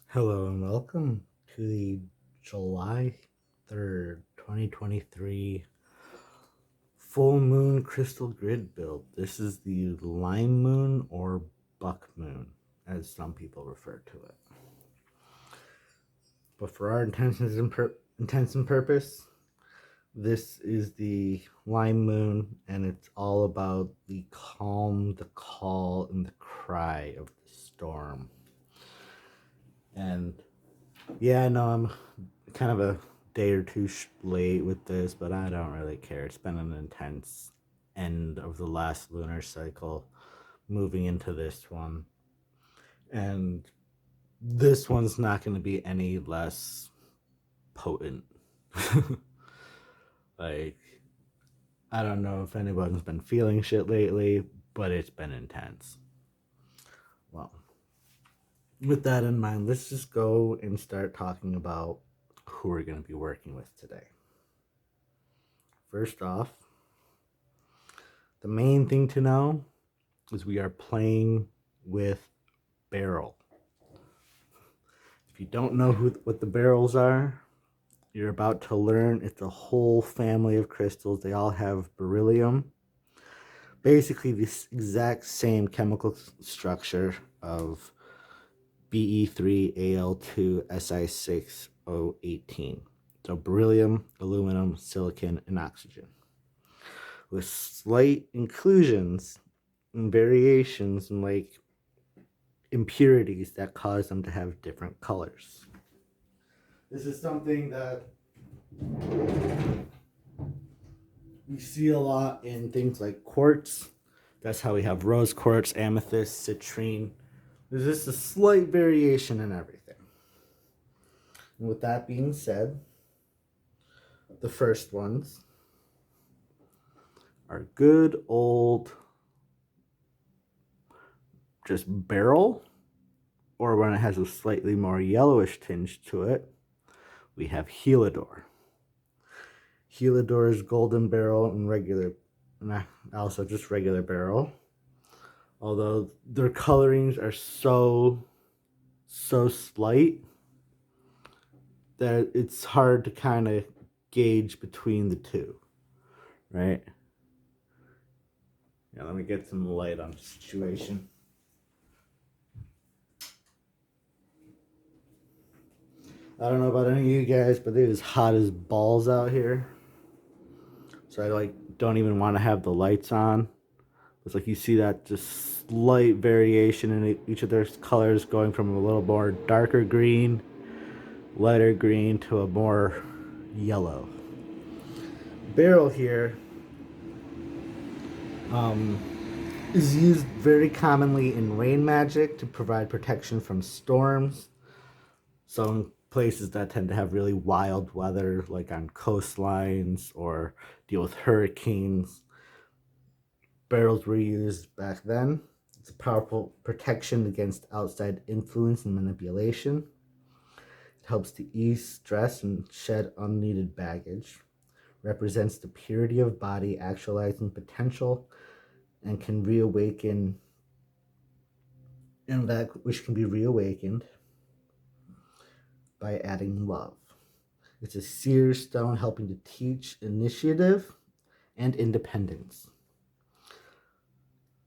Hello and welcome to the July 3rd, 2023 full moon crystal grid build. This is the lime moon or buck moon, as some people refer to it. But for our intents and purpose, this is the lime moon, and it's all about the calm, the call, and the cry of the storm. And yeah, I know I'm kind of a day or two late with this, but I don't really care. It's been an intense end of the last lunar cycle, moving into this one. And this one's not going to be any less potent. Like, I don't know if anyone's been feeling shit lately, but it's been intense. Well, with that in mind, let's just go and start talking about who we're going to be working with today. First off, the main thing to know is we are playing with Beryl. If you don't know what the Beryls are, you're about to learn. It's a whole family of crystals. They all have beryllium. Basically, this exact same chemical structure of Be3Al2Si6O18. So beryllium, aluminum, silicon, and oxygen, with slight inclusions and variations in like impurities that cause them to have different colors. This is something that we see a lot in things like quartz. That's how we have rose quartz, amethyst, citrine. There's just a slight variation in everything. And with that being said, the first ones are good old just beryl, or when it has a slightly more yellowish tinge to it, we have Heliodor. Heliodor is golden beryl and regular, also just regular beryl. Although their colorings are so slight that it's hard to kind of gauge between the two, right? Yeah, let me get some light on the situation. I don't know about any of you guys, but it is hot as balls out here. So I don't even want to have the lights on. It's like you see that just slight variation in each of their colors, going from a little more darker green, lighter green, to a more yellow. Beryl here is used very commonly in rain magic to provide protection from storms. So in places that tend to have really wild weather, like on coastlines or deal with hurricanes, Beryls were used back then. It's a powerful protection against outside influence and manipulation. It helps to ease stress and shed unneeded baggage. Represents the purity of body, actualizing potential, and can reawaken, and that which can be reawakened by adding love. It's a seer stone helping to teach initiative and independence.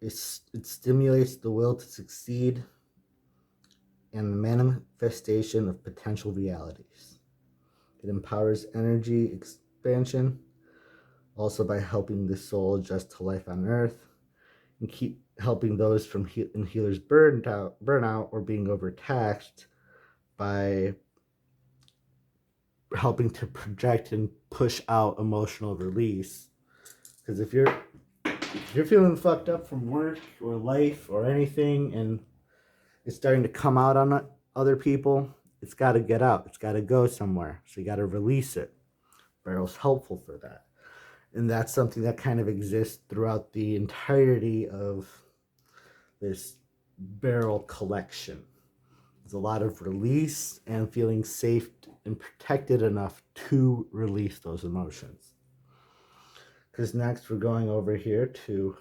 It stimulates the will to succeed and the manifestation of potential realities. It empowers energy expansion, also by helping the soul adjust to life on Earth, and keep helping those from healers burnout or being overtaxed by helping to project and push out emotional release. Because if you're feeling fucked up from work or life or anything, and it's starting to come out on other people, it's got to get out. It's got to go somewhere. So you got to release it. Beryl's helpful for that. And that's something that kind of exists throughout the entirety of this Beryl collection. There's a lot of release and feeling safe and protected enough to release those emotions. Because next we're going over here to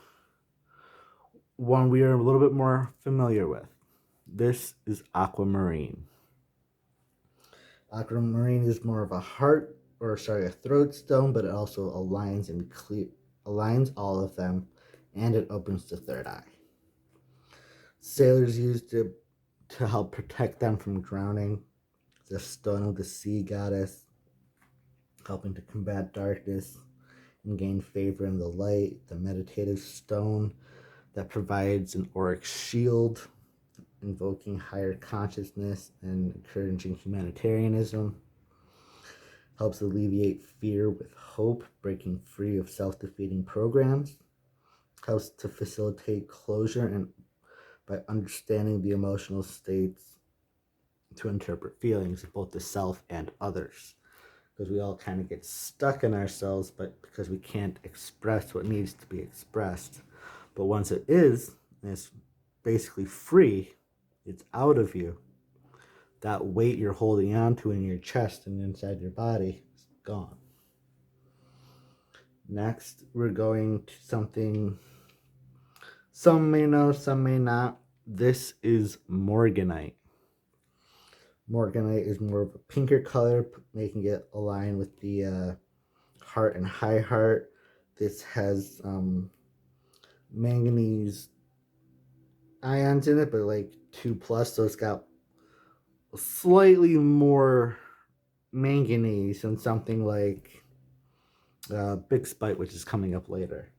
one we are a little bit more familiar with. This is Aquamarine. Aquamarine is more of a a throat stone, but it also aligns all of them, and it opens the third eye. Sailors used it to help protect them from drowning. The stone of the sea goddess, helping to combat darkness and gain favor in the light. The meditative stone that provides an auric shield, invoking higher consciousness and encouraging humanitarianism. Helps alleviate fear with hope, breaking free of self-defeating programs. Helps to facilitate closure and by understanding the emotional states to interpret feelings of both the self and others. Because we all kind of get stuck in ourselves, but because we can't express what needs to be expressed. But once it is, and it's basically free, it's out of you. That weight you're holding on to in your chest and inside your body is gone. Next, we're going to something some may know, some may not. This is Morganite. Morganite is more of a pinker color, making it align with the heart and high heart. This has manganese ions in it, but like 2+, so it's got slightly more manganese than something like Bixbite, which is coming up later.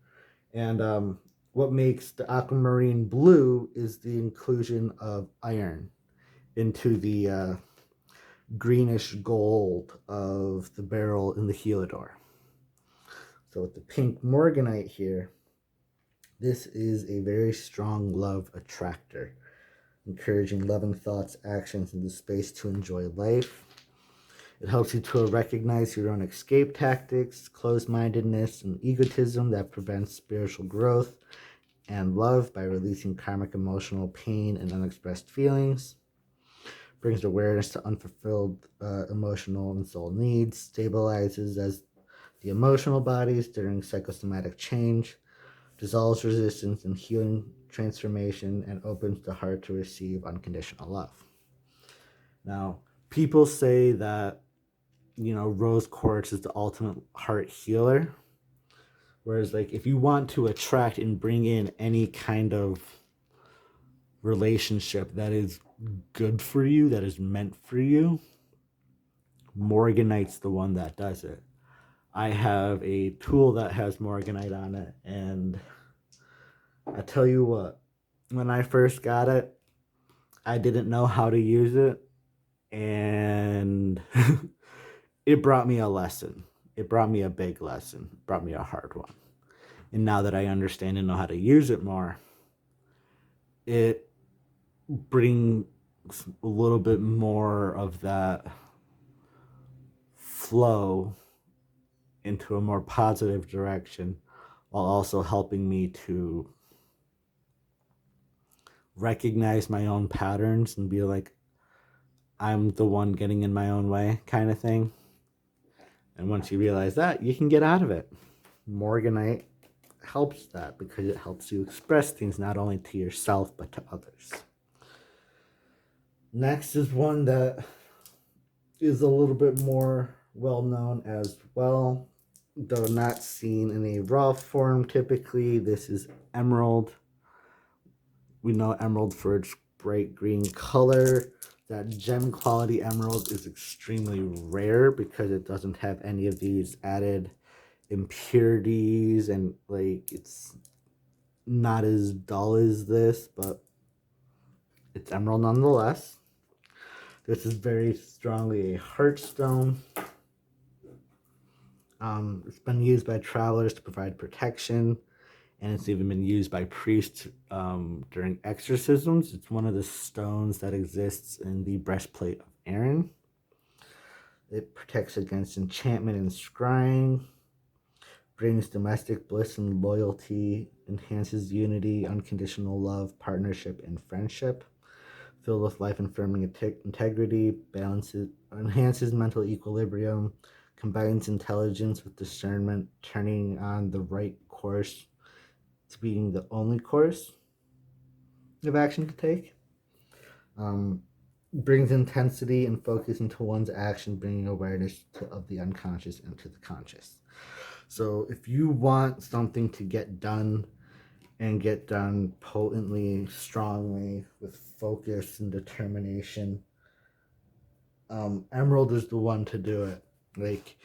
And what makes the Aquamarine blue is the inclusion of iron into the greenish gold of the Beryl in the Heliodor. So with the pink Morganite here, this is a very strong love attractor, encouraging loving thoughts, actions, and the space to enjoy life. It helps you to recognize your own escape tactics, closed-mindedness, and egotism that prevents spiritual growth and love by releasing karmic emotional pain and unexpressed feelings. Brings awareness to unfulfilled emotional and soul needs, stabilizes as the emotional bodies during psychosomatic change, dissolves resistance and healing transformation, and opens the heart to receive unconditional love. Now, people say that, rose quartz is the ultimate heart healer. Whereas, like, if you want to attract and bring in any kind of relationship that is good for you, that is meant for you, Morganite's the one that does it. I have a tool that has Morganite on it, and I tell you what, when I first got it, I didn't know how to use it, and it brought me a lesson. It brought me a big lesson. It brought me a hard one. And now that I understand and know how to use it more, it brings a little bit more of that flow into a more positive direction, while also helping me to recognize my own patterns and be like, I'm the one getting in my own way kind of thing. And once you realize that, you can get out of it. Morganite helps that because it helps you express things not only to yourself but to others. Next is one that is a little bit more well known as well, though not seen in a raw form typically. This is emerald. We know emerald for its bright green color. That gem quality emerald is extremely rare because it doesn't have any of these added impurities, and like it's not as dull as this, but it's emerald nonetheless. This is very strongly a heartstone. It's been used by travelers to provide protection, and it's even been used by priests during exorcisms. It's one of the stones that exists in the breastplate of Aaron. It protects against enchantment and scrying, brings domestic bliss and loyalty, enhances unity, unconditional love, partnership, and friendship, filled with life-affirming integrity, enhances mental equilibrium, combines intelligence with discernment, turning on the right course to being the only course of action to take. brings intensity and focus into one's action, bringing awareness of the unconscious into the conscious. So if you want something to get done and get done potently, strongly, with focus and determination, Emerald is the one to do it. Like,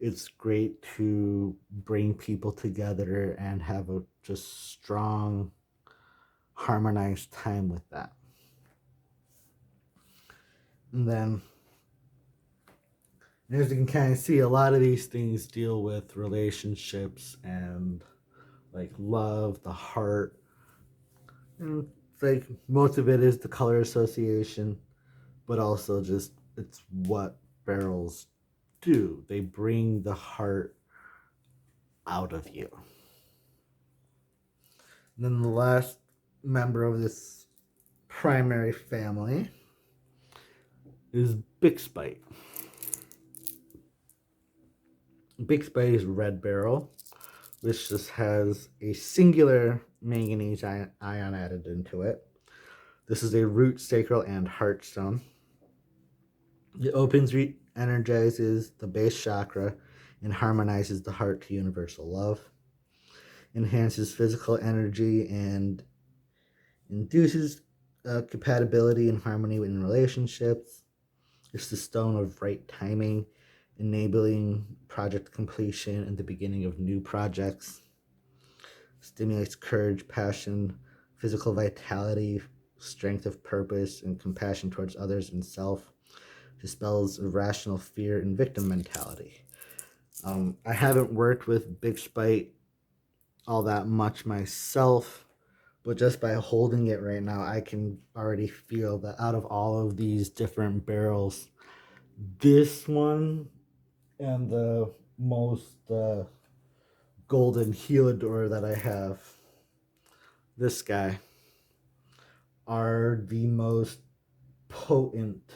it's great to bring people together and have a just strong, harmonized time with that. And then, as you can kind of see, a lot of these things deal with relationships and like love, the heart. And it's like most of it is the color association, but also just it's what Beryls do. They bring the heart out of you. And then the last member of this primary family is Bixbite. Bixbite is red beryl, which just has a singular manganese ion added into it. This is a root, sacral, and heart stone. It opens, energizes the base chakra, and harmonizes the heart to universal love. Enhances physical energy and induces compatibility and harmony in relationships. It's the stone of right timing, enabling project completion and the beginning of new projects. Stimulates courage, passion, physical vitality, strength of purpose, and compassion towards others and self. Dispels irrational fear and victim mentality. I haven't worked with Bixbite all that much myself, but just by holding it right now, I can already feel that out of all of these different Beryls, this one and the most golden Heliodor that I have, this guy, are the most potent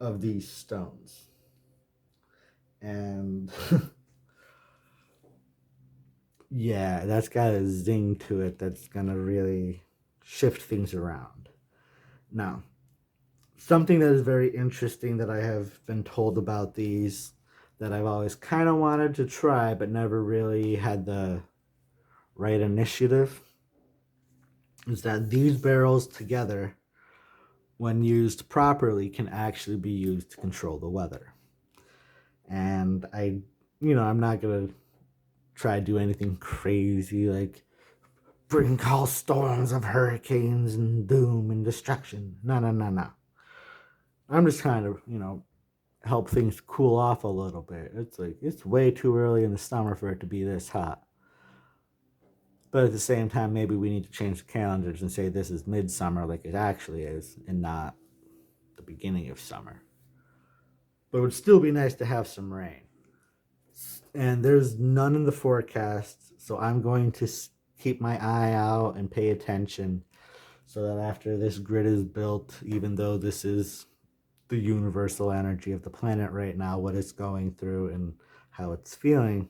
of these stones. And yeah, that's got a zing to it that's gonna really shift things around. Now, something that is very interesting that I have been told about these that I've always kind of wanted to try but never really had the right initiative is that these Beryls together, when used properly, can actually be used to control the weather. And I'm not gonna try to do anything crazy like bring call storms of hurricanes and doom and destruction. No. I'm just kind of, help things cool off a little bit. It's like it's way too early in the summer for it to be this hot. But at the same time, maybe we need to change the calendars and say this is midsummer like it actually is and not the beginning of summer. But it would still be nice to have some rain. And there's none in the forecast, so I'm going to keep my eye out and pay attention so that after this grid is built, even though this is the universal energy of the planet right now, what it's going through and how it's feeling,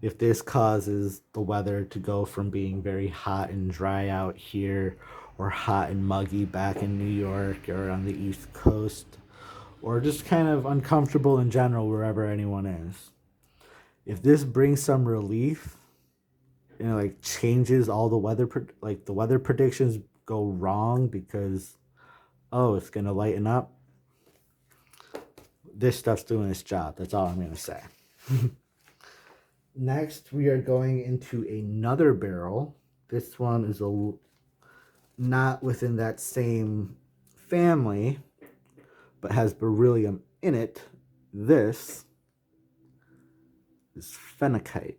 if this causes the weather to go from being very hot and dry out here or hot and muggy back in New York or on the East Coast, or just kind of uncomfortable in general wherever anyone is, if this brings some relief, like changes all the weather, like the weather predictions go wrong because, oh, it's going to lighten up, this stuff's doing its job. That's all I'm going to say. Next, we are going into another Beryl. This one is not within that same family, but has beryllium in it. This is Phenecite.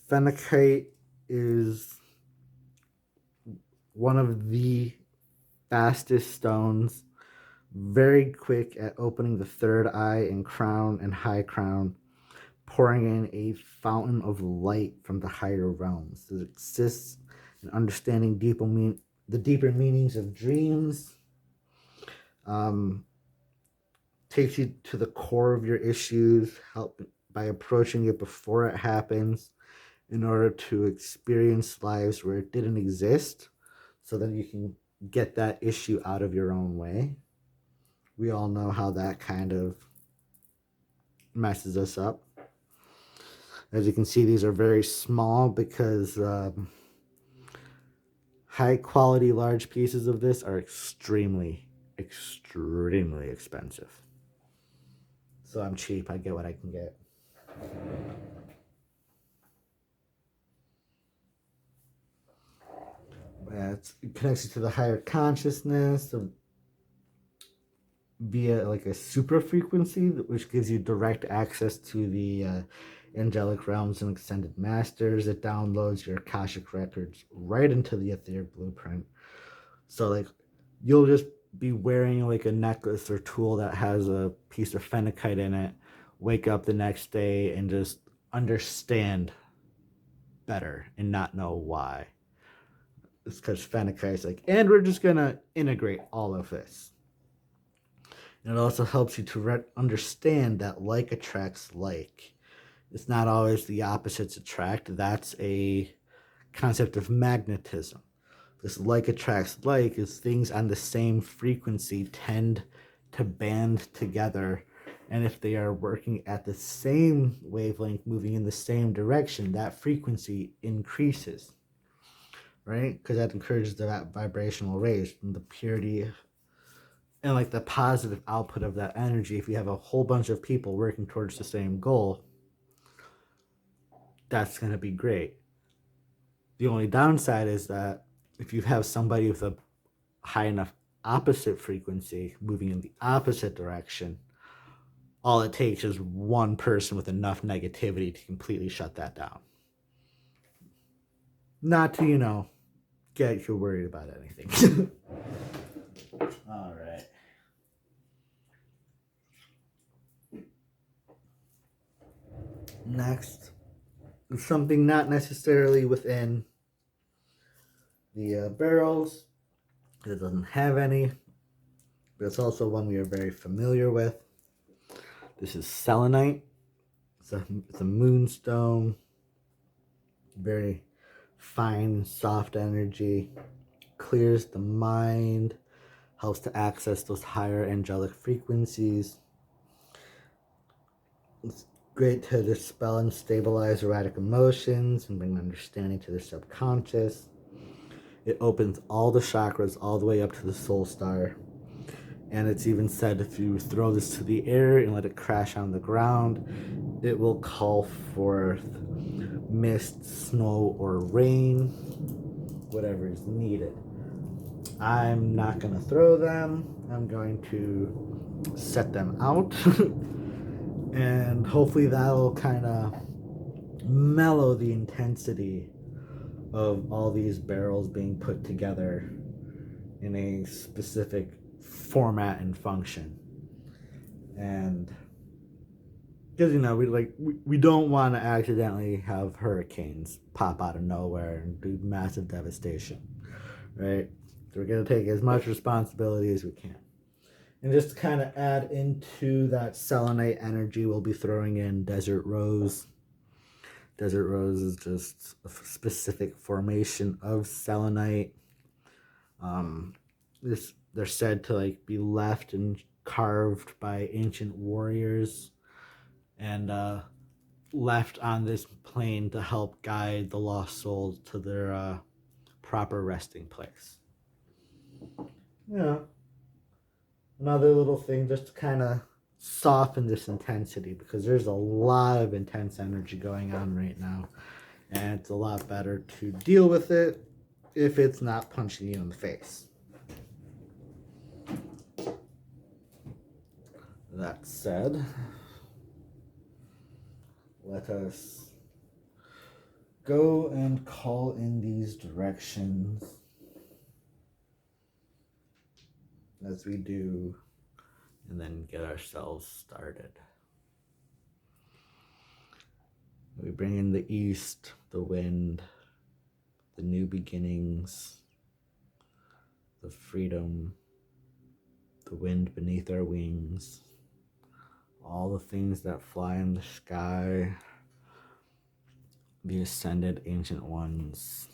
Phenecite is one of the fastest stones, very quick at opening the third eye and crown and high crown, pouring in a fountain of light from the higher realms. It exists in understanding the deeper meanings of dreams, takes you to the core of your issues, help by approaching it before it happens in order to experience lives where it didn't exist, so that you can get that issue out of your own way. We all know how that kind of messes us up. As you can see, these are very small because high quality large pieces of this are extremely expensive. So I'm cheap, I get what I can get. It connects you to the higher consciousness via like a super frequency, which gives you direct access to the angelic realms and extended masters. It downloads your Akashic records right into the etheric blueprint. So like you'll just be wearing like a necklace or tool that has a piece of phenecite in it, wake up the next day and just understand better and not know why. It's because phenecite's like, and we're just gonna integrate all of this. And it also helps you to understand that like attracts like. It's not always the opposites attract. That's a concept of magnetism. This like attracts like is things on the same frequency tend to band together. And if they are working at the same wavelength, moving in the same direction, that frequency increases. Right? Because that encourages that vibrational raise and the purity and like the positive output of that energy. If you have a whole bunch of people working towards the same goal, that's going to be great. The only downside is that if you have somebody with a high enough opposite frequency moving in the opposite direction, all it takes is one person with enough negativity to completely shut that down. Not to, get you worried about anything. All right. Next is something not necessarily within the Beryls. It doesn't have any, but it's also one we are very familiar with. This is Selenite. It's a moonstone. Very fine, soft energy. Clears the mind. Helps to access those higher angelic frequencies. It's great to dispel and stabilize erratic emotions and bring understanding to the subconscious. It opens all the chakras all the way up to the soul star. And it's even said if you throw this to the air and let it crash on the ground, it will call forth mist, snow, or rain, whatever is needed. I'm not going to throw them. I'm going to set them out. And hopefully that'll kind of mellow the intensity of all these Beryls being put together in a specific format and function. And because we don't want to accidentally have hurricanes pop out of nowhere and do massive devastation, right? So we're going to take as much responsibility as we can. And just to kind of add into that selenite energy, we'll be throwing in desert rose. Desert rose is just a specific formation of selenite. They're said to be left and carved by ancient warriors and left on this plane to help guide the lost souls to their proper resting place. Yeah. Another little thing just to kind of soften this intensity, because there's a lot of intense energy going on right now, and it's a lot better to deal with it if it's not punching you in the face. That said, let us go and call in these directions as we do, and then get ourselves started. We bring in the east, the wind, the new beginnings, the freedom, the wind beneath our wings, all the things that fly in the sky, the ascended ancient ones,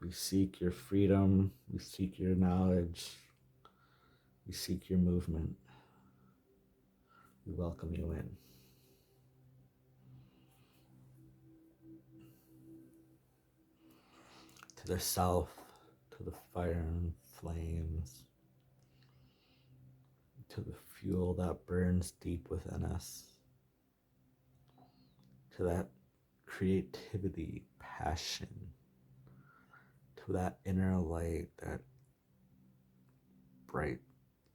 We seek your freedom. We seek your knowledge. We seek your movement. We welcome you in. To the south, to the fire and flames, to the fuel that burns deep within us, to that creativity, passion, to that inner light, that bright,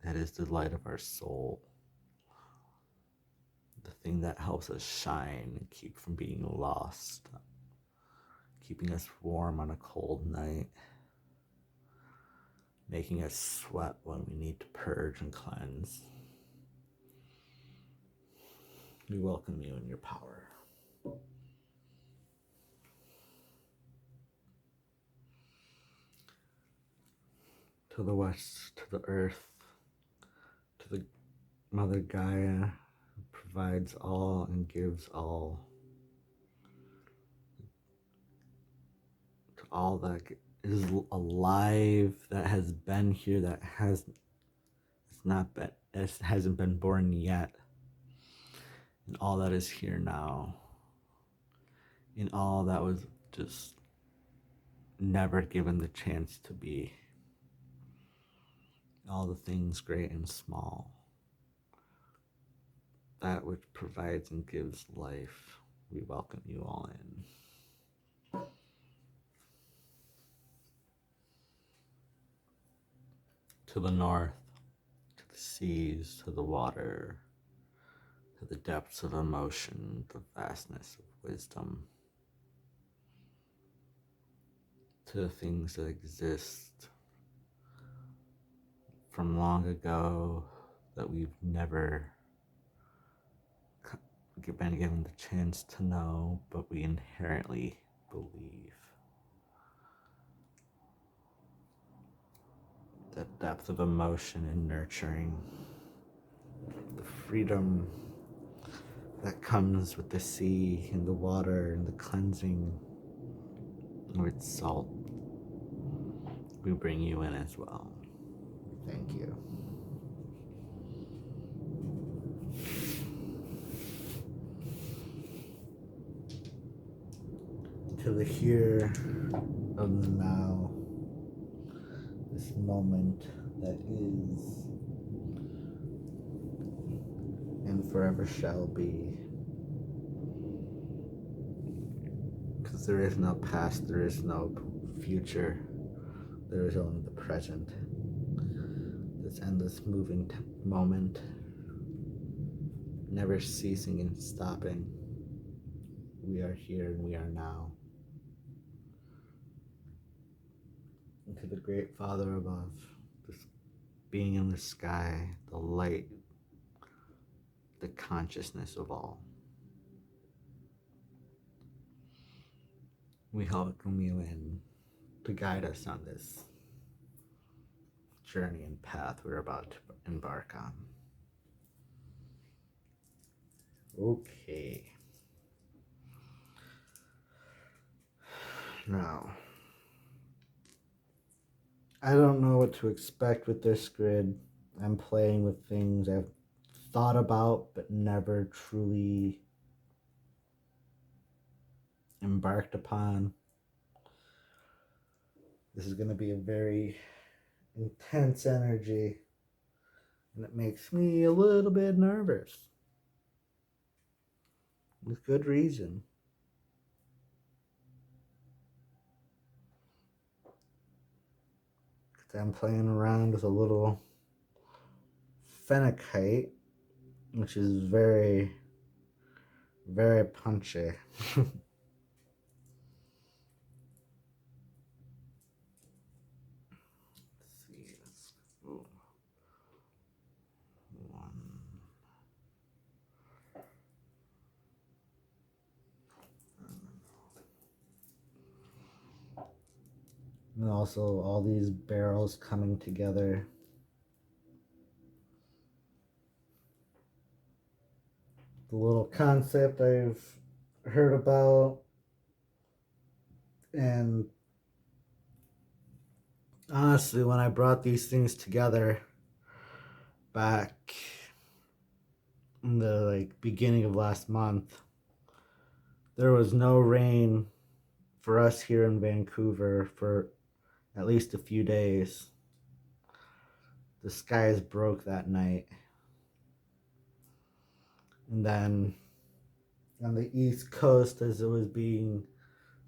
that is the light of our soul, the thing that helps us shine and keep from being lost, keeping us warm on a cold night, making us sweat when we need to purge and cleanse. We welcome you in your power. To the west, to the earth, to the Mother Gaia, who provides all and gives all. To all that is alive, that has been here, that hasn't been born yet, and all that is here now, and all that was just never given the chance to be. All the things great and small, that which provides and gives life, we welcome you all in. To the north, to the seas, to the water, to the depths of emotion, the vastness of wisdom, to the things that exist from long ago that we've never been given the chance to know, but we inherently believe. The depth of emotion and nurturing, the freedom that comes with the sea and the water and the cleansing of its salt. We bring you in as well. Thank you. To the here of the now, this moment that is and forever shall be. Because there is no past, there is no future, there is only the present. This endless moving moment, never ceasing and stopping. We are here and we are now. And to the great Father above, this being in the sky, the light, the consciousness of all. We welcome you in to guide us on this journey and path we're about to embark on. Okay. Now, I don't know what to expect with this grid. I'm playing with things I've thought about but never truly embarked upon. This is going to be a very intense energy, and it makes me a little bit nervous. With good reason. Because I'm playing around with a little Phenecite, which is very, very punchy. And also all these Beryls coming together. The little concept I've heard about and Honestly, when I brought these things together back in the beginning of last month, there was no rain for us here in Vancouver for at least a few days. The skies broke that night. And then on the East Coast, as it was being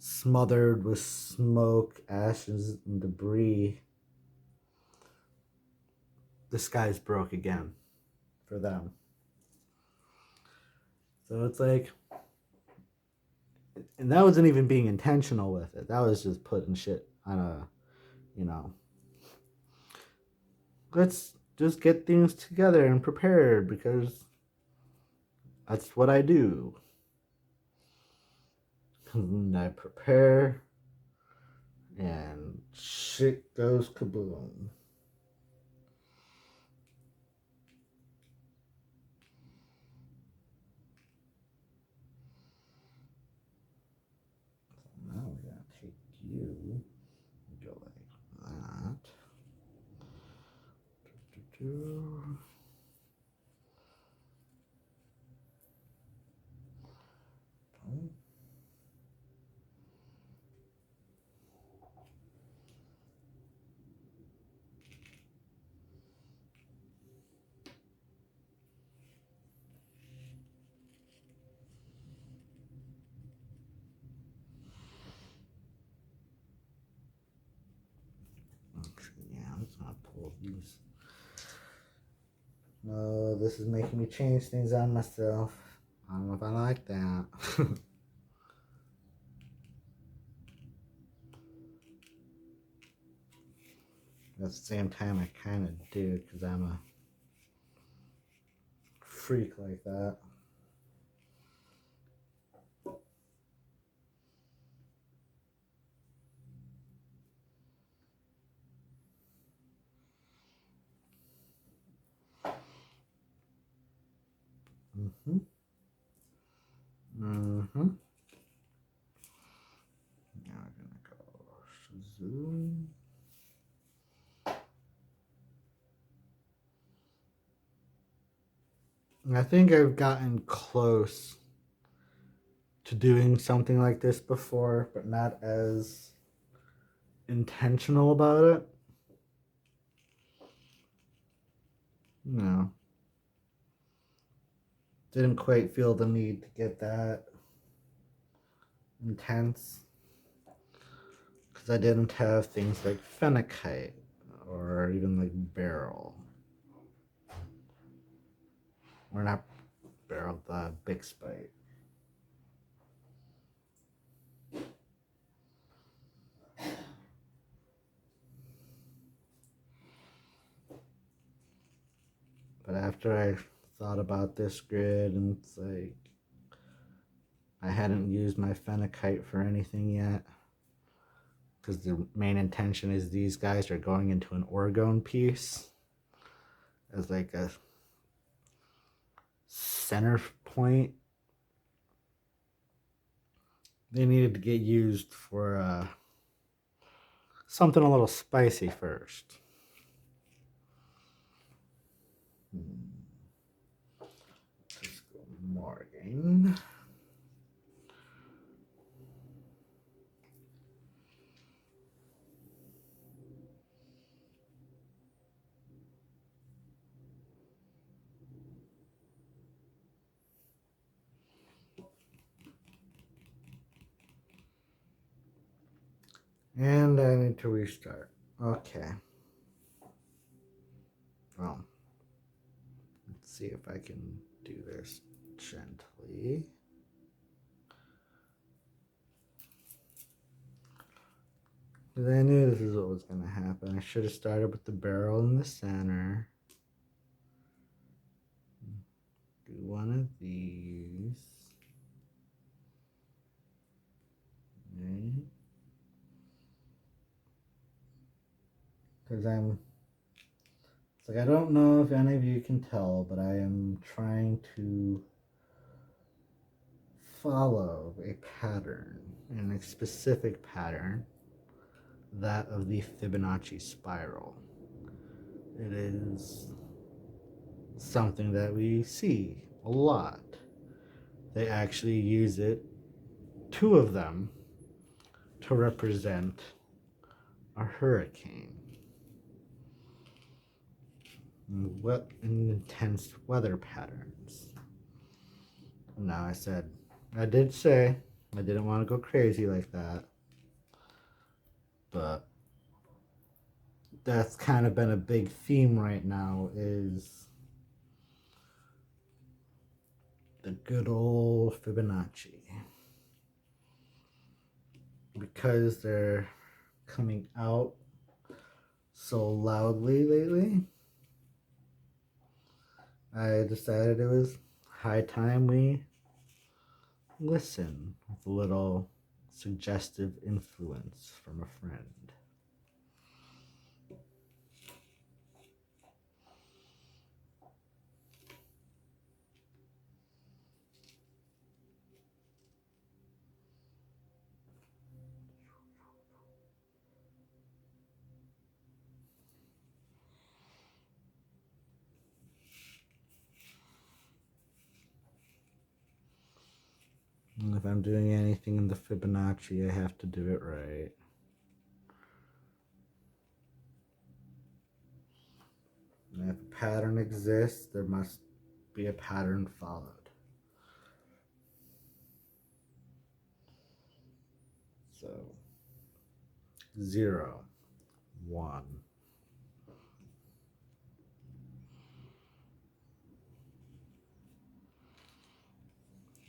smothered with smoke, ashes, and debris, the skies broke again for them. So it's like, and that wasn't even being intentional with it. That was just putting shit on a, you know, let's just get things together and prepared because that's what I do. And I prepare and shit goes kaboom. Now we're gonna take you and go like that. Yeah, let's not pull these. No, this is making me change things on myself. I don't know if I like that. At the same time, I kind of do because I'm a freak like that. Mm-hmm. Mm-hmm. Now we're gonna go zoom. I think I've gotten close to doing something like this before, but not as intentional about it. No. Didn't quite feel the need to get that intense because I didn't have things like Phenecite or even like Beryl. Or not Beryl, the Bixbite. But after I thought about this grid, and it's like I hadn't used my Phenecite for anything yet because the main intention is these guys are going into an orgone piece as like a center point. They needed to get used for something a little spicy first. Let's go Morgan. And I need to restart. Okay. Well, let's see if I can do this gently. Because I knew this is what was going to happen. I should have started with the Beryl in the center. Do one of these. Okay. Because it's like I don't know if any of you can tell, but I am trying to follow a pattern, and a specific pattern that of the Fibonacci spiral. It is something that we see a lot. They actually use it, two of them, to represent a hurricane and intense weather patterns. Now I did say I didn't want to go crazy like that, but that's kind of been a big theme right now, is the good old Fibonacci. Because they're coming out so loudly lately, I decided it was high time we listen with a little suggestive influence from a friend. And if I'm doing anything in the Fibonacci, I have to do it right. And if a pattern exists, there must be a pattern followed. So 0, 1.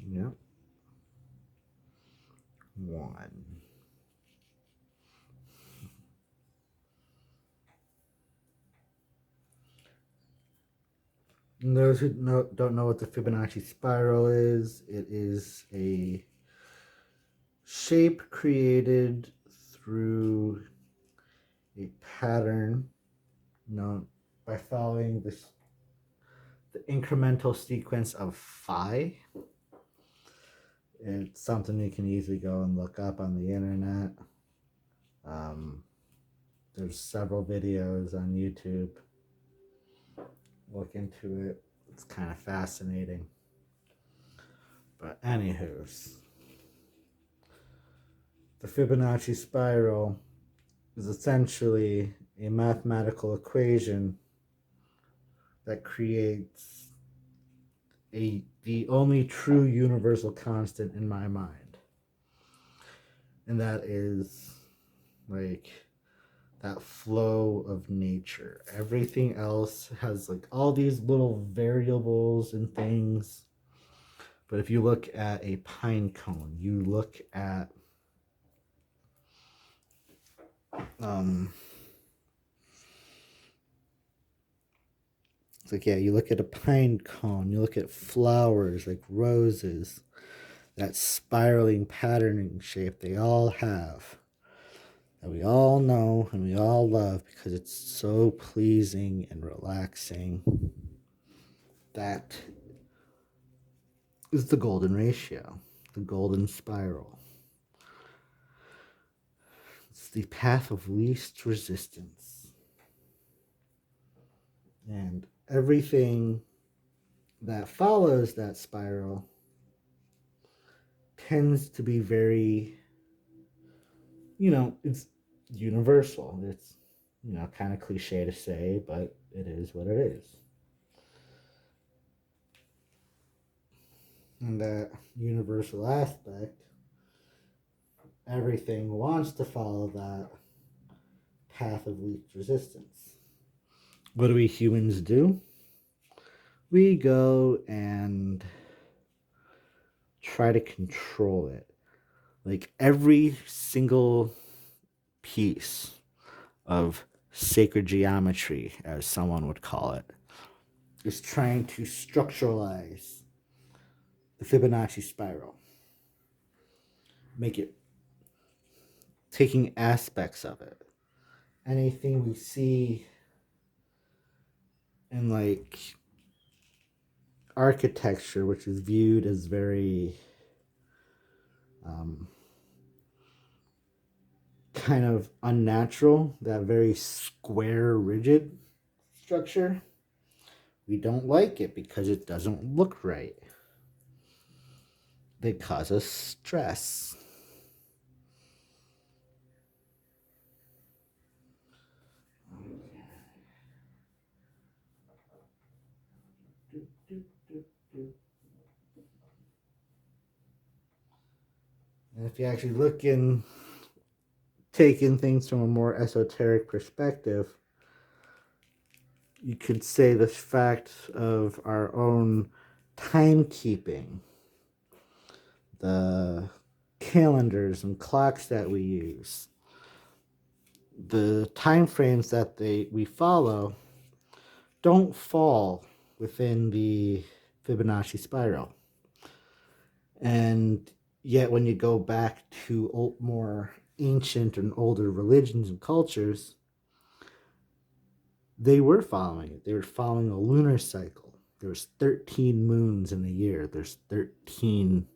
Yep. 1. And those who don't know what the Fibonacci spiral is, it is a shape created through a pattern known by following the incremental sequence of phi. It's something you can easily go and look up on the internet. There's several videos on YouTube. Look into it. It's kind of fascinating. But anywho's, the Fibonacci spiral is essentially a mathematical equation that creates the only true universal constant in my mind. And that is like that flow of nature. Everything else has like all these little variables and things. But if you look at a pine cone, you look at it's like, yeah, you look at a pine cone, you look at flowers like roses, that spiraling patterning shape they all have, that we all know and we all love because it's so pleasing and relaxing. That is the golden ratio, the golden spiral. It's the path of least resistance. And everything that follows that spiral tends to be very, it's universal. It's, kind of cliche to say, but it is what it is. And that universal aspect, everything wants to follow that path of least resistance. What do we humans do? We go and try to control it. Like every single piece of sacred geometry, as someone would call it, is trying to structuralize the Fibonacci spiral. Make it, taking aspects of it. Anything we see in like architecture, which is viewed as very kind of unnatural, that very square, rigid structure. We don't like it because it doesn't look right. They cause us stress. And if you actually look in, taking things from a more esoteric perspective, you could say the fact of our own timekeeping, the calendars and clocks that we use, the time frames that we follow don't fall within the Fibonacci spiral. And yet when you go back to more ancient and older religions and cultures, they were following it. They were following a lunar cycle. There's 13 moons in a year. There's 13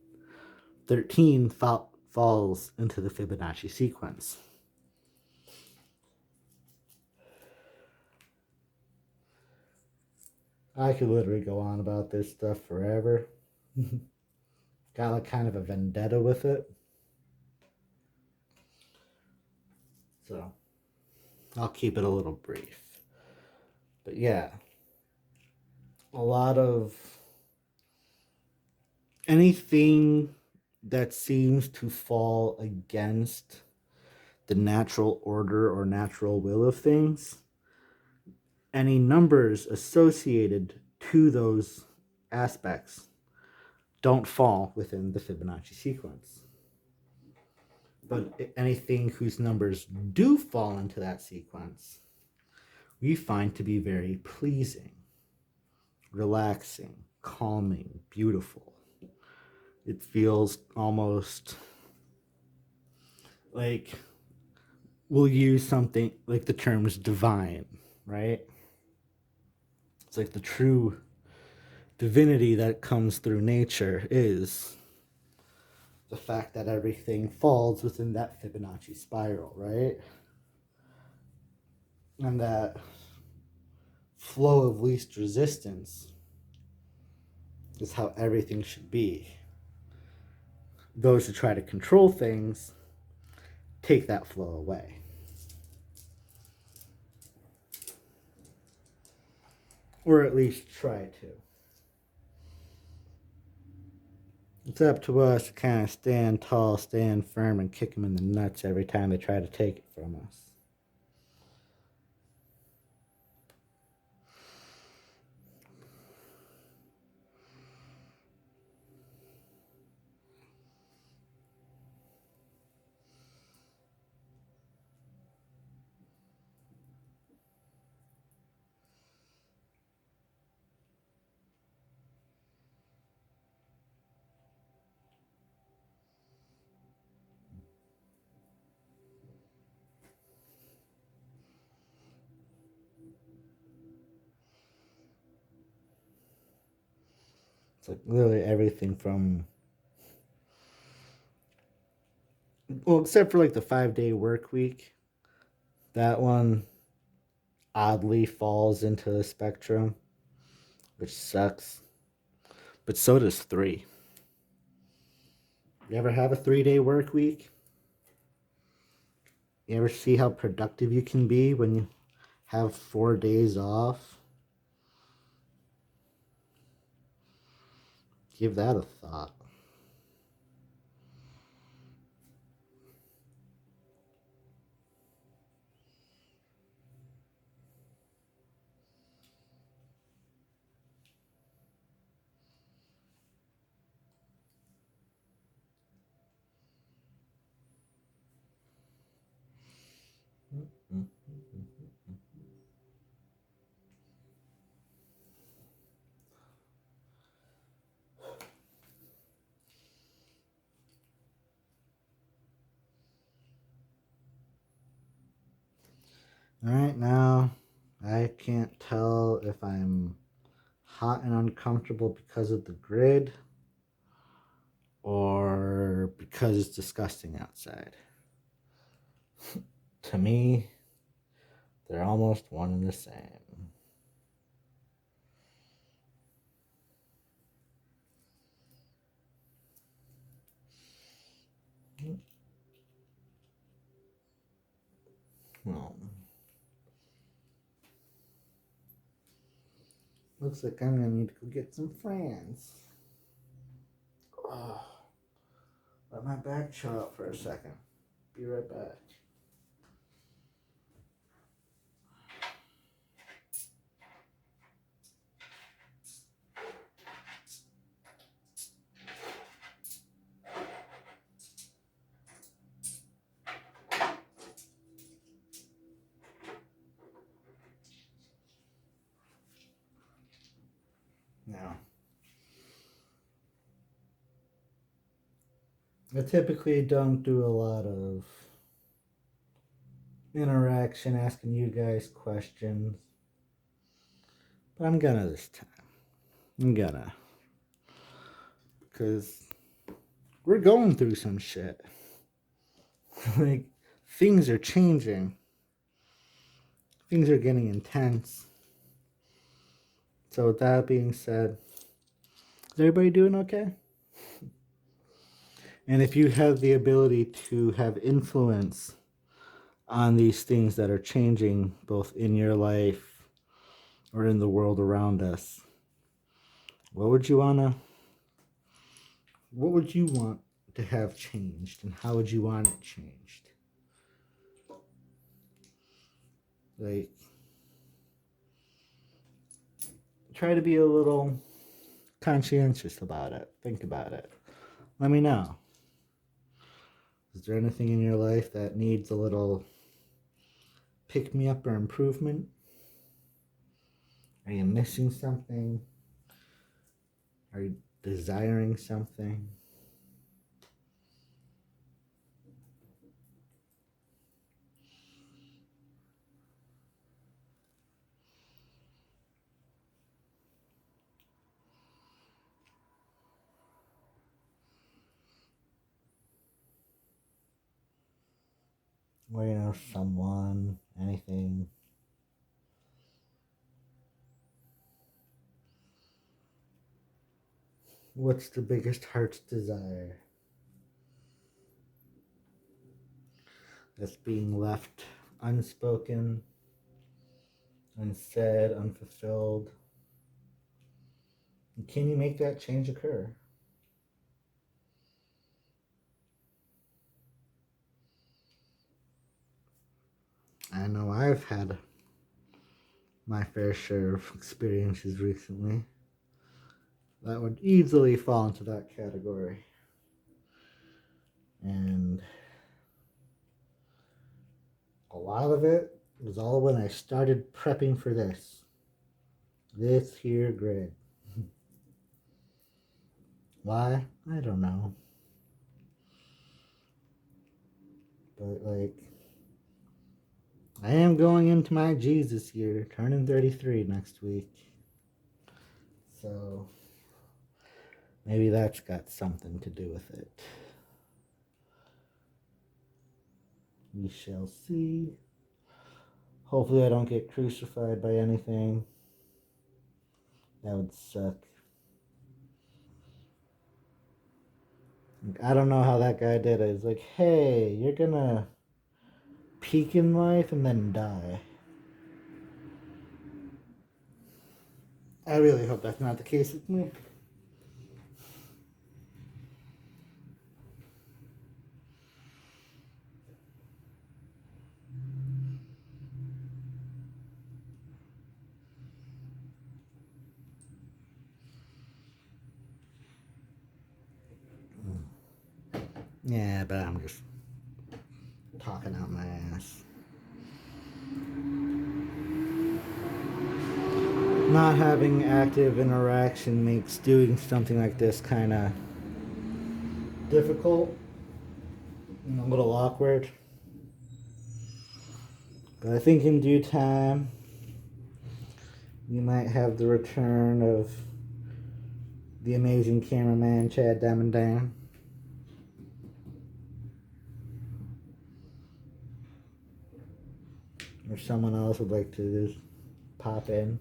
falls into the Fibonacci sequence. I could literally go on about this stuff forever. Got like kind of a vendetta with it. So I'll keep it a little brief. But yeah, a lot of anything that seems to fall against the natural order or natural will of things, any numbers associated to those aspects don't fall within the Fibonacci sequence. But anything whose numbers do fall into that sequence, we find to be very pleasing, relaxing, calming, beautiful. It feels almost like we'll use something like the terms divine, right? It's like the true divinity that comes through nature is the fact that everything falls within that Fibonacci spiral, right? And that flow of least resistance is how everything should be. Those who try to control things take that flow away. Or at least try to. It's up to us to kind of stand tall, stand firm, and kick them in the nuts every time they try to take it from us. It's like literally everything from, well, except for like the 5-day work week. That one oddly falls into the spectrum, which sucks. But so does 3. You ever have a 3-day work week? You ever see how productive you can be when you have 4 days off? Give that a thought. All right, now I can't tell if I'm hot and uncomfortable because of the grid or because it's disgusting outside. To me, they're almost one and the same. Well, looks like I'm gonna need to go get some friends. Oh, let my back chill out for a second. Be right back. Now, I typically don't do a lot of interaction, asking you guys questions, but I'm gonna this time. I'm gonna. Because we're going through some shit. Like, things are changing. Things are getting intense. So with that being said, is everybody doing okay? And if you have the ability to have influence on these things that are changing both in your life or in the world around us, what would you want to have changed, and how would you want it changed? Like, try to be a little conscientious about it. Think about it. Let me know. Is there anything in your life that needs a little pick me up or improvement? Are you missing something? Are you desiring something? Or, you know, someone, anything. What's the biggest heart's desire that's being left unspoken, unsaid, unfulfilled? And can you make that change occur? I know I've had my fair share of experiences recently that would easily fall into that category. And a lot of it was all when I started prepping for this here grade. Why? I don't know. But, like, I am going into my Jesus year, turning 33 next week. So, maybe that's got something to do with it. We shall see. Hopefully I don't get crucified by anything. That would suck. I don't know how that guy did it. It's like, hey, you're gonna peak in life and then die. I really hope that's not the case with me. Yeah, but I'm just talking out my ass. Not having active interaction makes doing something like this kind of difficult and a little awkward. But I think in due time, you might have the return of the amazing cameraman Chad Diamond Dan. or someone else would like to just pop in.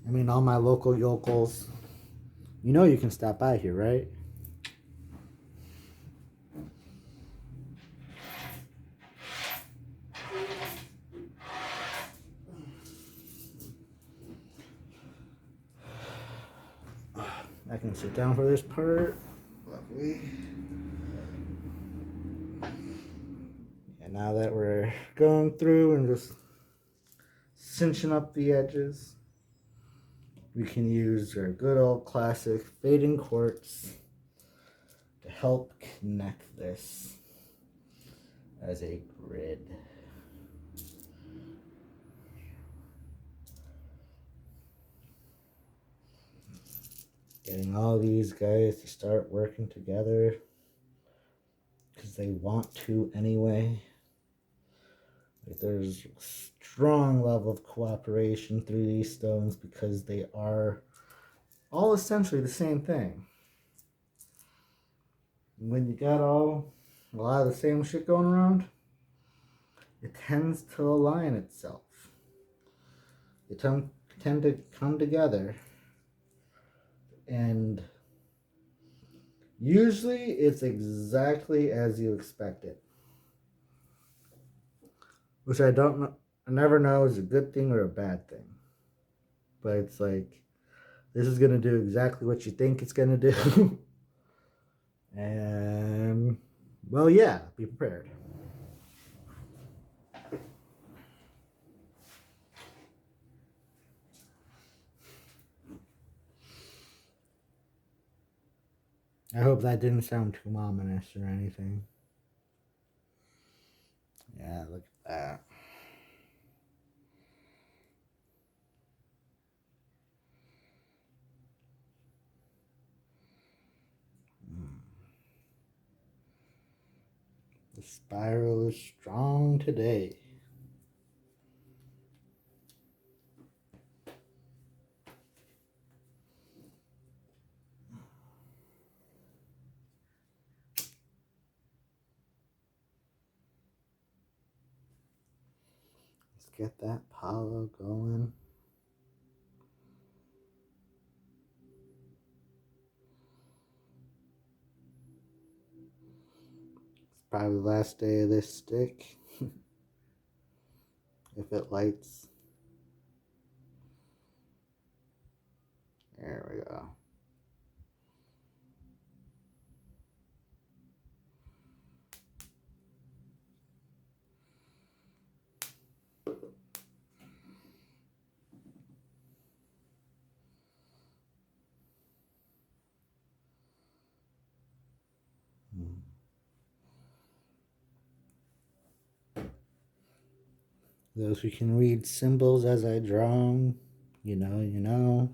I mean, all my local yokels, you know you can stop by here, right? I can sit down for this part. Lovely. And now that we're going through and just cinching up the edges, we can use our good old classic Faden quartz to help connect this as a grid. Getting all these guys to start working together because they want to anyway. Like, there's a strong level of cooperation through these stones because they are all essentially the same thing. When you got a lot of the same shit going around, it tends to align itself. They tend to come together, and usually it's exactly as you expect it. Which I never know is a good thing or a bad thing. But it's like, this is going to do exactly what you think it's going to do. And, well, yeah, be prepared. I hope that didn't sound too ominous or anything. Yeah, look at that. The spiral is strong today. Let's get that Palo going. It's probably the last day of this stick. If it lights. There we go. Those who can read symbols as I draw them, you know, you know.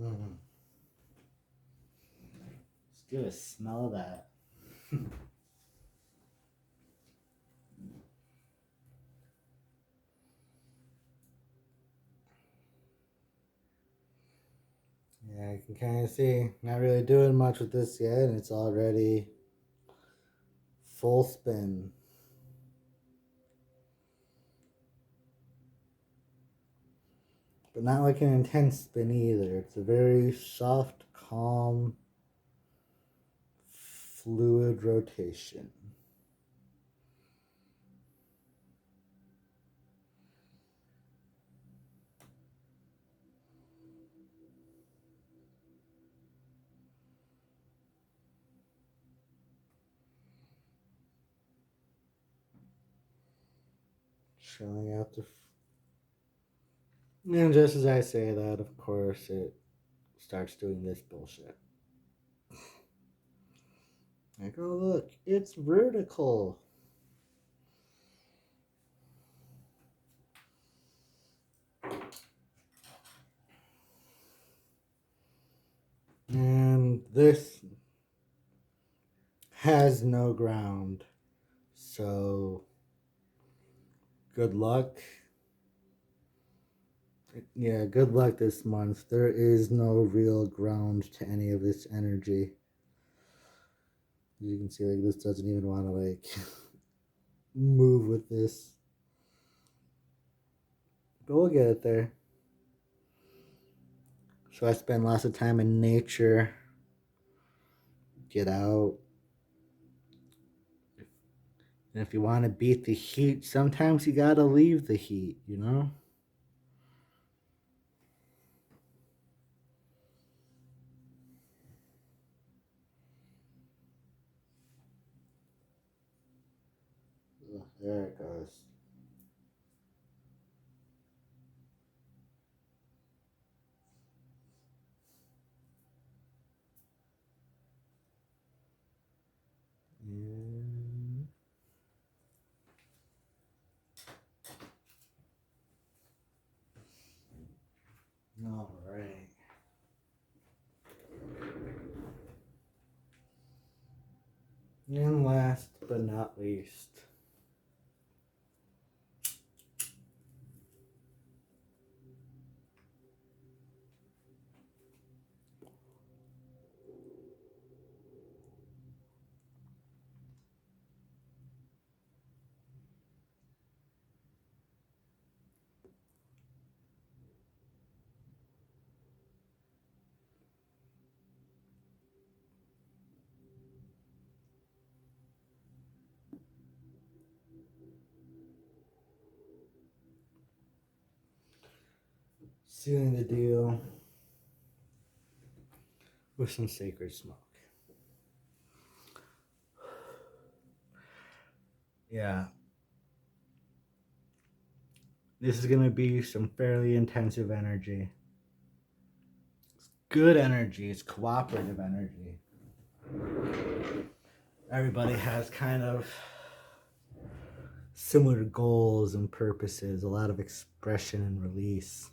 Mm. Let's get a smell of that. Yeah, I can kind of see. Not really doing much with this yet, and it's already full spin. But not like an intense spin either. It's a very soft, calm, fluid rotation. chilling out the. And just as I say that, of course, it starts doing this bullshit. Like, oh look, it's vertical. And this has no ground. So, good luck. Yeah, good luck this month. There is no real ground to any of this energy. You can see, like, this doesn't even want to, like, move with this. But we'll get it there. So I spend lots of time in nature. Get out. And if you want to beat the heat, sometimes you gotta leave the heat, you know? Ugh, there it goes. And... all right. And last but not least, sealing the deal with some sacred smoke. Yeah. This is going to be some fairly intensive energy. It's good energy. It's cooperative energy. Everybody has kind of similar goals and purposes. A lot of expression and release.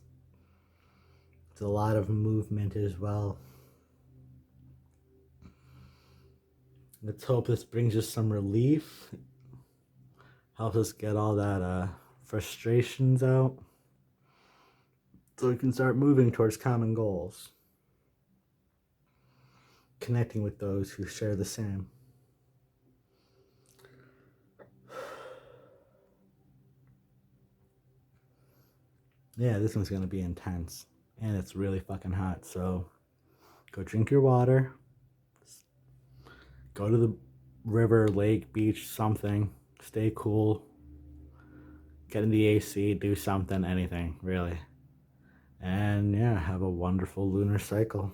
It's a lot of movement as well. Let's hope this brings us some relief. Helps us get all that frustrations out. So we can start moving towards common goals. Connecting with those who share the same. Yeah, this one's going to be intense. And it's really fucking hot. So go drink your water. Go to the river, lake, beach, something. Stay cool. Get in the AC. Do something. Anything, really. And yeah, have a wonderful lunar cycle.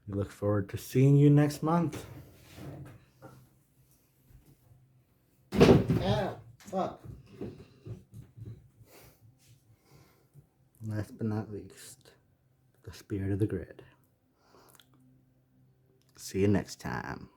We look forward to seeing you next month. Yeah, fuck. Last but not least, the spirit of the grid. See you next time.